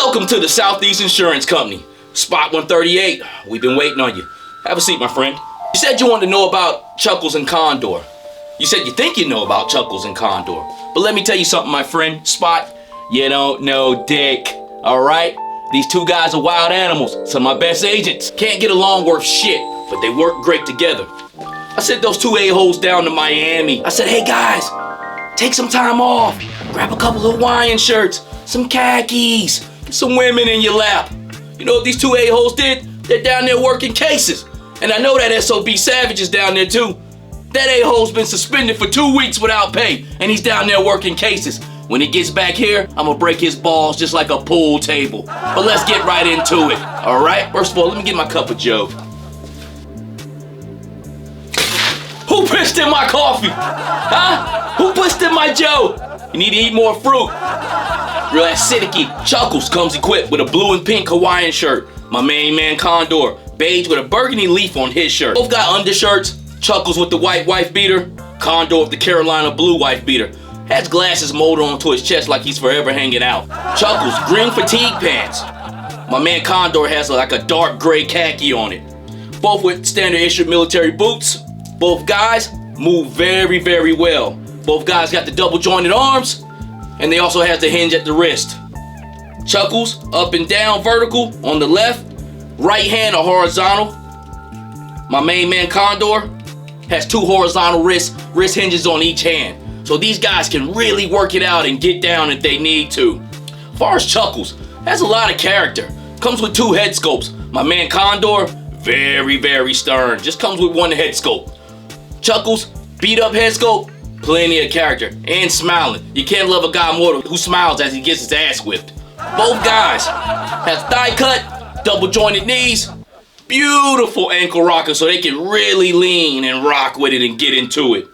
Welcome to the Southeast Insurance Company. Spot 138. We've been waiting on you. Have a seat, my friend. You said you wanted to know about Chuckles and Condor. You said you think you know about Chuckles and Condor. But let me tell you something, my friend. Spot, you don't know dick. Alright? These two guys are wild animals. Some of my best agents. Can't get along worth shit, but they work great together. I sent those two a-holes down to Miami. I said, hey guys, take some time off. Grab a couple of Hawaiian shirts, some khakis, get some women in your lap. You know what these two a-holes did? They're down there working cases. And I know that SOB Savage is down there too. That a-hole's been suspended for 2 weeks without pay, and he's down there working cases. When he gets back here, I'm gonna break his balls just like a pool table. But let's get right into it, all right? First of all, let me get my cup of Joe. Who pissed in my coffee? Huh? Who pissed in my Joe? You need to eat more fruit. Real acidic. Chuckles comes equipped with a blue and pink Hawaiian shirt. My main man Condor, beige with a burgundy leaf on his shirt. Both got undershirts. Chuckles with the white wife beater. Condor with the Carolina blue wife beater. Has glasses molded onto his chest like he's forever hanging out. Chuckles, green fatigue pants. My man Condor has like a dark gray khaki on it. Both with standard issue military boots. Both guys move very, very well. Both guys got the double jointed arms, and they also has the hinge at the wrist. Chuckles, up and down vertical on the left, right hand or horizontal. My main man Condor has two horizontal wrist hinges on each hand. So these guys can really work it out and get down if they need to. As far as Chuckles, has a lot of character. Comes with two head scopes. My man Condor, very, very stern. Just comes with one head scope. Chuckles, beat up head scope, plenty of character, and smiling. You can't love a guy more who smiles as he gets his ass whipped. Both guys have thigh cut, double jointed knees, beautiful ankle rockers so they can really lean and rock with it and get into it.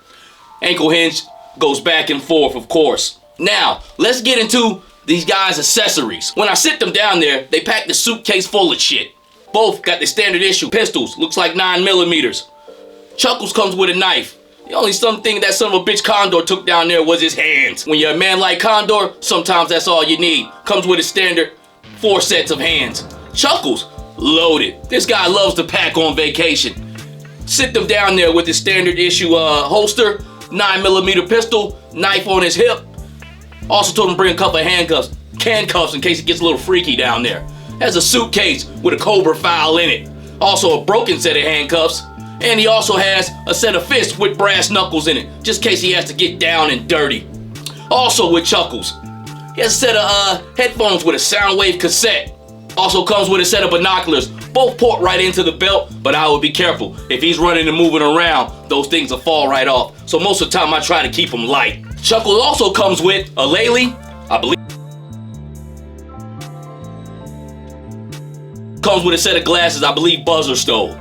Ankle hinge goes back and forth, of course. Now, let's get into these guys' accessories. When I sit them down there, they pack the suitcase full of shit. Both got the standard issue pistols, looks like 9mm. Chuckles comes with a knife. The only something that son of a bitch Condor took down there was his hands. When you're a man like Condor, sometimes that's all you need. Comes with a standard 4 sets of hands. Chuckles, loaded. This guy loves to pack on vacation. Sit them down there with his standard issue holster, 9mm pistol, knife on his hip. Also told him to bring a couple of handcuffs in case it gets a little freaky down there. Has a suitcase with a cobra file in it. Also a broken set of handcuffs. And he also has a set of fists with brass knuckles in it, just in case he has to get down and dirty. Also with Chuckles, he has a set of headphones with a Soundwave cassette. Also comes with a set of binoculars. Both port right into the belt, but I would be careful. If he's running and moving around, those things will fall right off. So most of the time I try to keep them light. Chuckles also comes with a Lele, I believe. Comes with a set of glasses I believe Buzzer stole.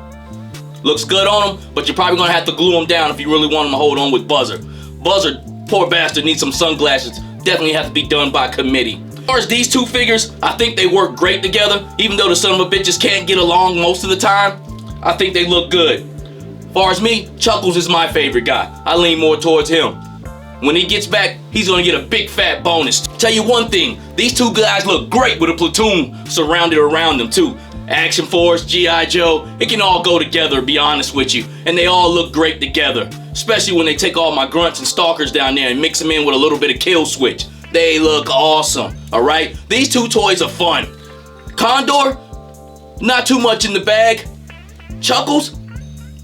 Looks good on him, but you're probably gonna have to glue him down if you really want him to hold on with Buzzer. Buzzer, poor bastard, needs some sunglasses. Definitely have to be done by committee. As far as these two figures, I think they work great together. Even though the son of a bitches can't get along most of the time, I think they look good. As far as me, Chuckles is my favorite guy. I lean more towards him. When he gets back, he's gonna get a big fat bonus. Tell you one thing, these two guys look great with a platoon surrounded around them too. Action Force, G.I. Joe, it can all go together, to be honest with you. And they all look great together. Especially when they take all my grunts and stalkers down there and mix them in with a little bit of kill switch. They look awesome, all right? These two toys are fun. Condor, not too much in the bag. Chuckles,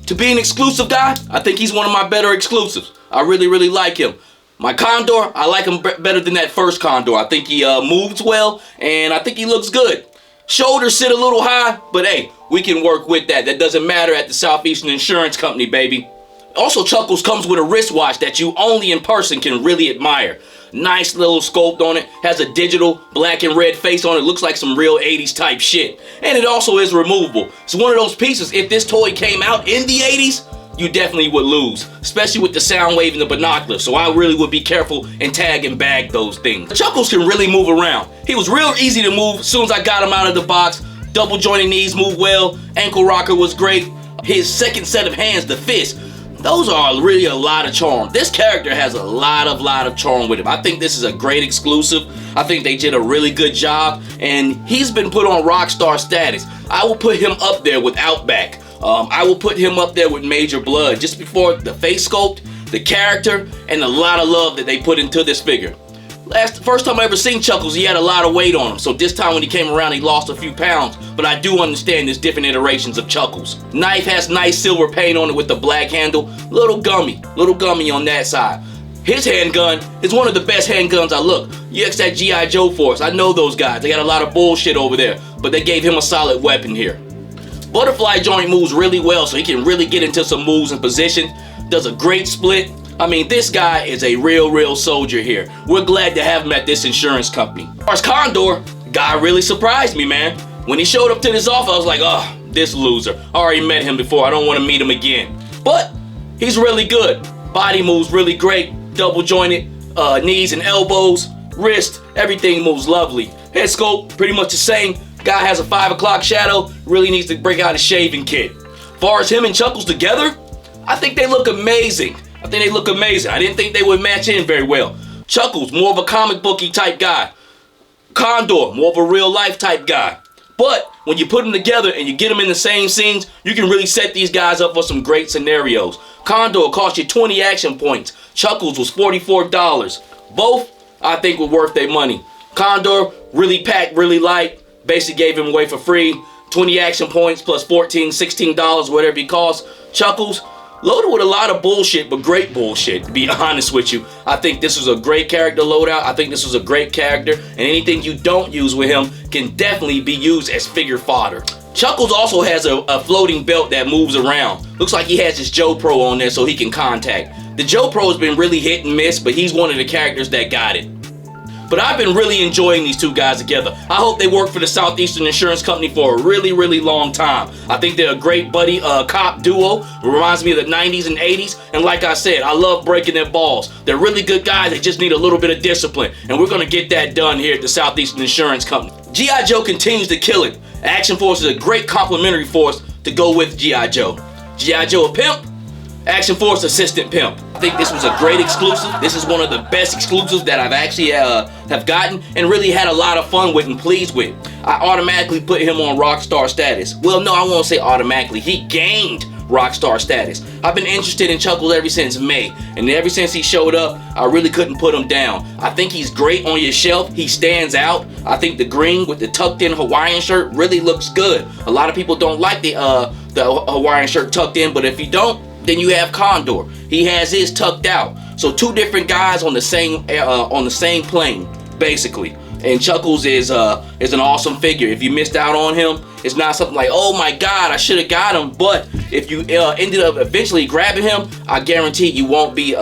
to be an exclusive guy, I think he's one of my better exclusives. I really, really like him. My Condor, I like him better than that first Condor. I think he moves well, and I think he looks good. Shoulders sit a little high, but hey, we can work with that. That doesn't matter at the Southeastern Insurance Company, baby. Also, Chuckles comes with a wristwatch that you only in person can really admire. Nice little sculpt on it, has a digital black and red face on it, looks like some real 80s type shit. And it also is removable. It's one of those pieces, if this toy came out in the 80s, you definitely would lose, especially with the Soundwave and the binoculars. So I really would be careful and tag and bag those things. Chuckles can really move around. He was real easy to move as soon as I got him out of the box. Double jointed knees move well, ankle rocker was great. His second set of hands, the fist, Those are really a lot of charm. This character has a lot of charm with him. I think this is a great exclusive. I think they did a really good job, and he's been put on Rockstar status. I will put him up there with Outback. I will put him up there with Major Blood, just before the face sculpt, the character, and a lot of love that they put into this figure. First time I ever seen Chuckles, he had a lot of weight on him. So this time when he came around, he lost a few pounds. But I do understand there's different iterations of Chuckles. Knife has nice silver paint on it with the black handle. Little gummy on that side. His handgun is one of the best handguns I look. You ask that G.I. Joe Force, I know those guys. They got a lot of bullshit over there. But they gave him a solid weapon here. Butterfly joint moves really well, so he can really get into some moves and position. Does a great split. I mean, this guy is a real soldier here. We're glad to have him at this insurance company. As far as Condor, guy really surprised me, man. When he showed up to this office, I was like, oh, this loser. I already met him before. I don't want to meet him again. But he's really good. Body moves really great. Double jointed, knees and elbows, wrist, everything moves lovely. Head sculpt, pretty much the same. Guy has a 5 o'clock shadow. Really needs to break out a shaving kit. As far as him and Chuckles together, I think they look amazing. I didn't think they would match in very well. Chuckles, more of a comic booky type guy. Condor, more of a real life type guy. But when you put them together and you get them in the same scenes, you can really set these guys up for some great scenarios. Condor cost you 20 action points. Chuckles was $44. Both, I think, were worth their money. Condor, really packed, really light. Basically gave him away for free. 20 action points plus $14, $16, whatever he costs. Chuckles, loaded with a lot of bullshit, but great bullshit, to be honest with you. I think this was a great character loadout. I think this was a great character, and anything you don't use with him can definitely be used as figure fodder. Chuckles also has a floating belt that moves around. Looks like he has his Joe Pro on there so he can contact. The Joe Pro has been really hit and miss, but he's one of the characters that got it. But I've been really enjoying these two guys together. I hope they work for the Southeastern Insurance Company for a really long time. I think they're a great buddy cop duo. It reminds me of the 90s and 80s. And like I said, I love breaking their balls. They're really good guys. They just need a little bit of discipline. And we're going to get that done here at the Southeastern Insurance Company. G.I. Joe continues to kill it. Action Force is a great complementary force to go with G.I. Joe. G.I. Joe a pimp, Action Force assistant pimp. I think this was a great exclusive. This is one of the best exclusives that I've actually have gotten and really had a lot of fun with and pleased with. I automatically put him on Rockstar status. Well, no, I won't say automatically. He gained Rockstar status. I've been interested in Chuckles ever since May, and ever since he showed up, I really couldn't put him down. I think he's great on your shelf. He stands out. I think the green with the tucked in Hawaiian shirt really looks good. A lot of people don't like the Hawaiian shirt tucked in, but if you don't, then you have Condor. He has his tucked out. So two different guys on the same plane, basically. And Chuckles is an awesome figure. If you missed out on him, it's not something like, oh my God, I should have got him. But if you ended up eventually grabbing him, I guarantee you won't be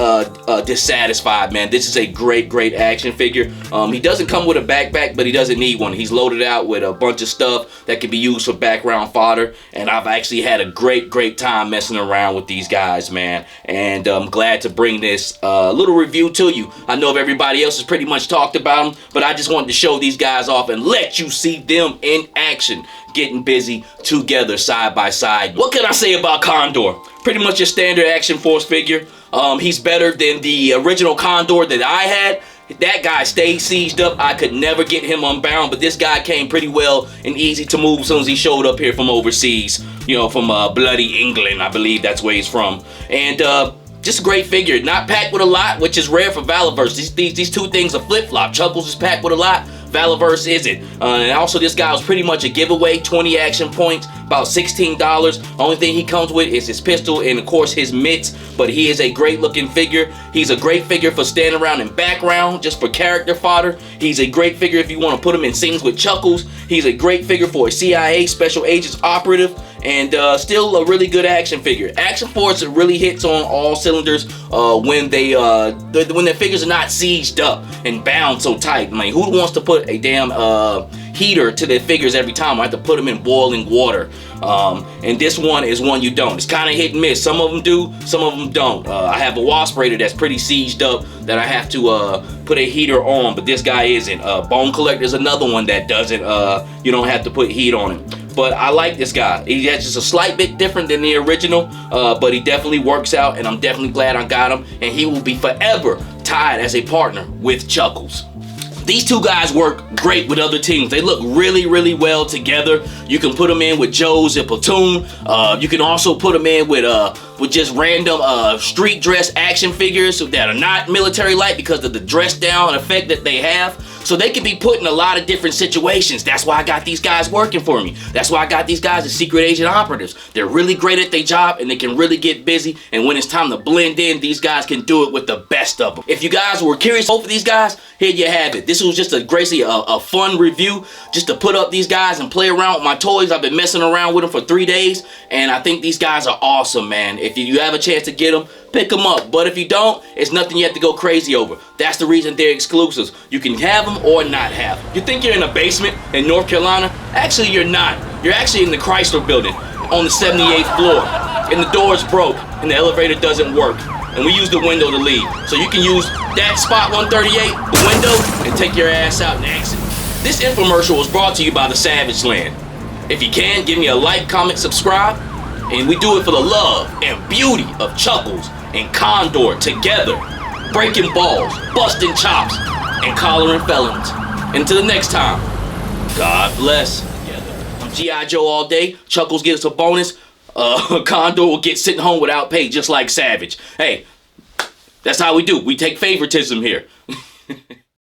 dissatisfied, man. This is a great action figure. He doesn't come with a backpack, but he doesn't need one. He's loaded out with a bunch of stuff that can be used for background fodder. And I've actually had a great time messing around with these guys, man. And I'm glad to bring this little review to you. I know everybody else has pretty much talked about them, but I just wanted to show these guys off and let you see them in action, getting busy together side by side. What can I say about Condor? Pretty much your standard Action Force figure. He's better than the original Condor that I had. That guy stayed sieged up. I could never get him unbound, but this guy came pretty well and easy to move as soon as he showed up here from overseas. You know, from bloody England, I believe that's where he's from. And just a great figure. Not packed with a lot, which is rare for Valaverse. These two things are flip-flop. Chuckles is packed with a lot. Valaverse isn't. And also this guy was pretty much a giveaway. 20 action points, about $16. Only thing he comes with is his pistol and of course his mitts. But he is a great looking figure. He's a great figure for standing around in background, just for character fodder. He's a great figure if you want to put him in scenes with Chuckles. He's a great figure for a CIA Special Agents operative. And still a really good action figure. Action Force really hits on all cylinders when their figures are not sieged up and bound so tight. I mean, who wants to put a damn heater to their figures every time? I have to put them in boiling water. And this one is one you don't. It's kind of hit and miss. Some of them do, some of them don't. I have a Wasp Raider that's pretty sieged up that I have to put a heater on, but this guy isn't. Bone Collector is another one that doesn't. You don't have to put heat on him. but I like this guy. He has just a slight bit different than the original, but he definitely works out, and I'm definitely glad I got him, and he will be forever tied as a partner with Chuckles. These two guys work great with other teams. They look really, really well together. You can put them in with Joes and Platoon. You can also put them in with just random street dress action figures that are not military like because of the dress down effect that they have. So they can be put in a lot of different situations. That's why I got these guys working for me. That's why I got these guys as secret agent operatives. They're really great at their job and they can really get busy. And when it's time to blend in, these guys can do it with the best of them. If you guys were curious over these guys, here you have it. This was just a fun review just to put up these guys and play around with my toys. I've been messing around with them for 3 days and I think these guys are awesome, man. If you have a chance to get them, pick them up. But if you don't, it's nothing you have to go crazy over. That's the reason they're exclusives. You can have them or not have them. You think you're in a basement in North Carolina? Actually, you're not. You're actually in the Chrysler building on the 78th floor. And the door's broke and the elevator doesn't work. And we use the window to leave. So you can use that spot 138, the window, and take your ass out and exit. This infomercial was brought to you by the Savage Land. If you can, give me a like, comment, subscribe. And we do it for the love and beauty of Chuckles and Condor together. Breaking balls, busting chops, and collaring felons. Until the next time, God bless. I'm G.I. Joe all day. Chuckles gets a bonus. Condor will get sitting home without pay, just like Savage. Hey, that's how we do. We take favoritism here.